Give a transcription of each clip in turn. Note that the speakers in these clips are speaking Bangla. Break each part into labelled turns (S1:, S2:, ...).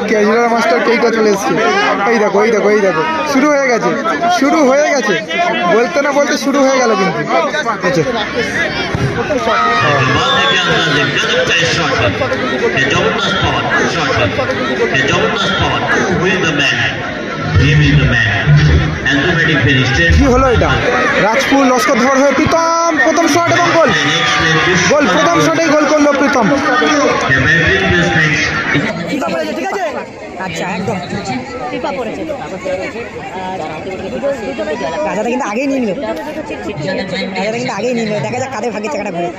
S1: ক্যাজুয়াল মাস্টার কেইটা চলে এসছে। এই দেখো এই দেখো এই দেখো শুরু হয়ে গেছে বলতে না বলতে শুরু হয়ে গেল কিন্তু। আচ্ছা কি হলো এটা? রাজপুর লস্কর ধর হয়ে প্রীতম প্রথম শট এবং গোল প্রথম শটেই গোল করলো প্রীতম।
S2: আচ্ছা একদম রাজাটা কিন্তু আগেই নিয়ে নিল দেখা যাক কাদের ভাগ্যের চাকাটা ঘুরে।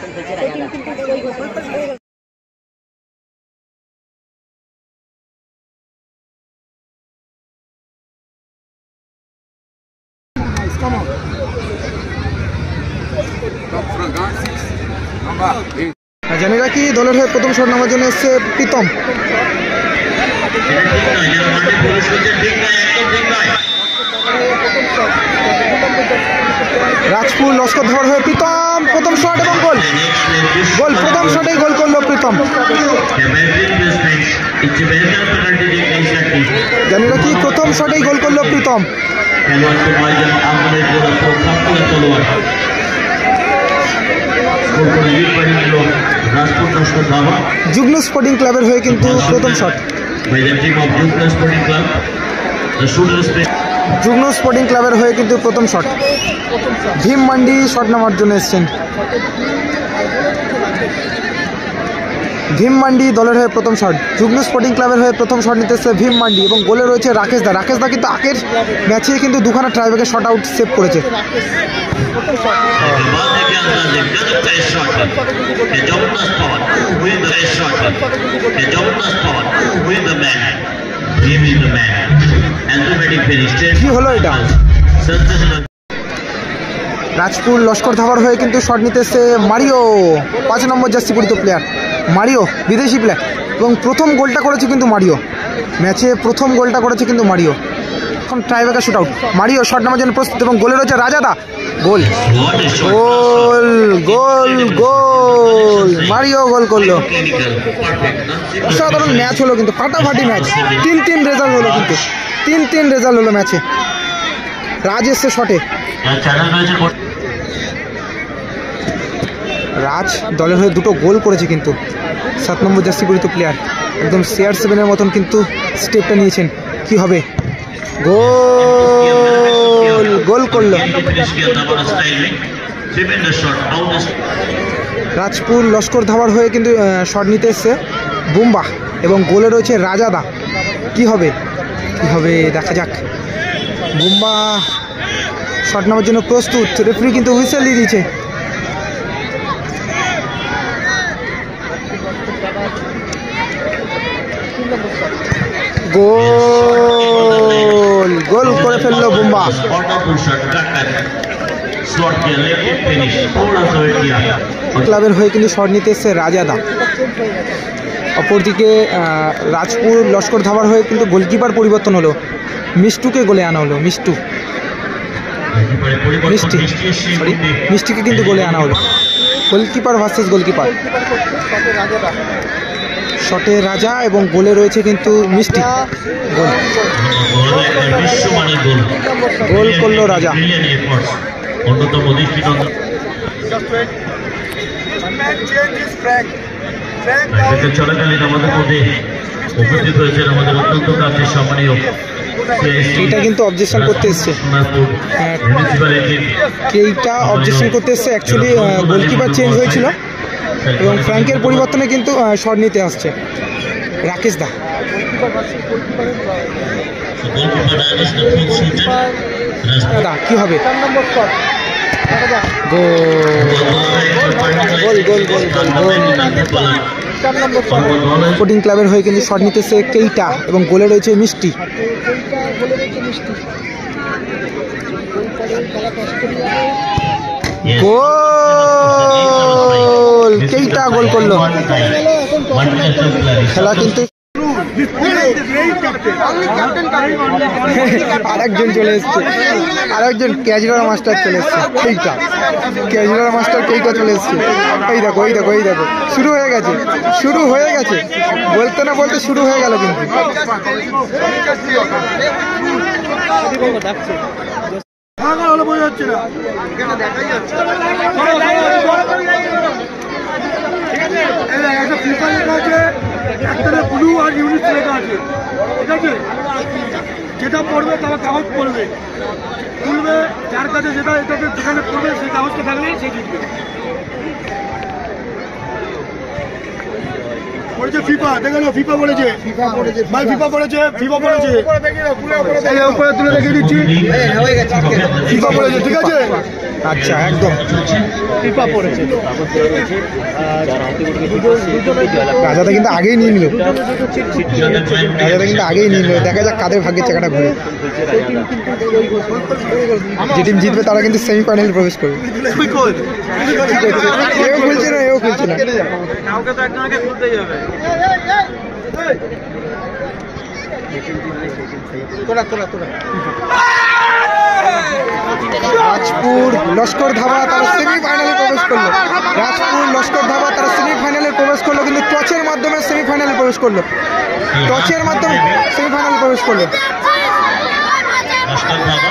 S1: জানি না কি দলের হয়ে প্রথম শট নামার জন্য এসছে প্রীতম। রাজপুর লস্কর ধর হয়ে প্রীতম প্রথম শট এবং গোল প্রথম শটেই গোল করলো প্রীতম। জানি না কি প্রথম শটেই গোল করলো প্রীতম। যুগ্ন স্পোর্টিং ক্লাবের হয়ে কিন্তু প্রথম শট। যুগ্ন স্পোর্টিং ক্লাবের হয়ে কিন্তু প্রথম শট। ভীম মান্ডি শট নামার জন্য এসছেন। ভীম মান্ডি দলের হয়ে প্রথম শট। যুগ্ন স্পোর্টিং ক্লাবের হয়ে প্রথম শট নিতে এসছে ভীম মান্ডি এবং গোলে রয়েছে রাকেশ দা কিন্তু আগের ম্যাচে কিন্তু দুখানা ট্রাইব্রেকার শট আউট সেভ করেছে। কি হলো এটা? রাজপুর লস্কর ধাবার হয়ে কিন্তু শট নিতে এসছে মারিও 5 নম্বর জার্সি পরিহিত প্লেয়ার মারিও বিদেশি প্লেয়ার এবং প্রথম গোলটা করেছে কিন্তু মারিও ম্যাচে এখন tiebreaker shoot out. Mario shot নামার জন্য প্রস্তুত এবং গোলে রয়েছে রাজাদা গোল মারিও গোল করলো। অসাধারণ ম্যাচ হলো কিন্তু ফাটাফাটি ম্যাচ 3-3 রেজাল্ট হলো কিন্তু 3-3 রেজাল্ট হলো ম্যাচে। রাজ এসছে শটে। রাজ দলের হয়ে দুটো গোল করেছে কিন্তু 7 নম্বর জার্সি পরিহিত প্লেয়ার একদম CR7-এর মতন কিন্তু স্টেপটা নিয়েছেন। কি হবে? গোল করলো। রাজপুর লস্কর ধাবার হয়ে কিন্তু শট নিতে এসছে বুম্বা এবং গোলে রয়েছে রাজাদা। কি হবে দেখা যাক। বুম্বা শট নেওয়ার জন্য প্রস্তুত। রেফারি কিন্তু হুইসেল দিয়ে দিয়েছে। গোল করে ফেললো বুম্বা। ক্লাবের হয়ে কিন্তু শট নিতে এসছে রাজাদা। অপরদিকে রাজপুর লস্কর ধাবার হয়ে কিন্তু গোলকিপার পরিবর্তন হলো। মিষ্টুকে গোলে আনা হলো। মিষ্টিকে কিন্তু গোলে আনা হলো। Goalkeeper versus goalkeeper. শটে রাজা এবং গোলে রয়েছে কিন্তু মিষ্টি। গোল করলো রাজা।
S3: চলাকালীন আমাদের মধ্যে উপস্থিত হয়েছেন আমাদের অত্যন্ত কাছের সম্মানীয়
S1: এইটা কিন্তু অবজেকশন করতে এসছে। এইটা অবজেকশন করতে এসছে। অ্যাকচুয়ালি গোলকিপার চেঞ্জ হয়েছিল এবং ফ্র্যাঙ্কের পরিবর্তনে কিন্তু শট নিতে আসছে রাকেশ দা। কি হবে? স্পোর্টিং ক্লাবের হয়ে কিন্তু শট নিতেছে কেইটা এবং গোলে রয়েছে মিষ্টি। গোল কেইটা গোল করলো। খেলা কিন্তু আরেকজন চলে এসছে, আরেকজন ক্যাজুয়াল মাস্টার চলে এসছে। কেইটা ক্যাজুয়াল মাস্টার কেইটা চলে এসছে। এই দেখো, এই দেখো, এই দেখো, শুরু হয়ে গেছে, শুরু হয়ে গেছে, বলতে না বলতে শুরু হয়ে গেল কিন্তু।
S4: বোঝা যাচ্ছে না, একটা ফিফা লেখা আছে, একটা ব্লু আর ইউনিট লেখা আছে, ঠিক আছে? যেটা পড়বে তারা কাগজ পড়বে, খুলবে, যার কাছে যেটা এটাতে যেখানে পড়বে সেই কাগজটা থাকলে সে জিতবে। পড়েছে ফিফা, দেখে নাও, ফিফা পড়েছে, ভাই ফিফা পড়েছে, ফিফা পড়েছে, এই উপরে তুলে রেখে দিচ্ছি, ফিফা পড়েছে, ঠিক আছে?
S1: আচ্ছা, একদম
S4: ফিফা পড়েছে।
S1: রাজাদা কিন্তু আগেই নিয়ে নিল, রাজাদা কিন্তু আগেই নিয়ে নিল। দেখা যাক কাদের ভাগ্যের চাকাটা ঘুরে। যে টিম জিতবে তারা কিন্তু সেমিফাইনালে প্রবেশ করবে। এও খুলছে না, এও খুলছে না। রাজপুর লস্কর ধাবা তারা সেমিফাইনালে প্রবেশ করলো। রাজপুর লস্কর ধাবা তারা সেমিফাইনালে প্রবেশ করলো, কিন্তু টচের মাধ্যমে সেমিফাইনালে প্রবেশ করলো। টচের মাধ্যমে সেমিফাইনালে প্রবেশ করলো।
S3: মাস্টার বাবা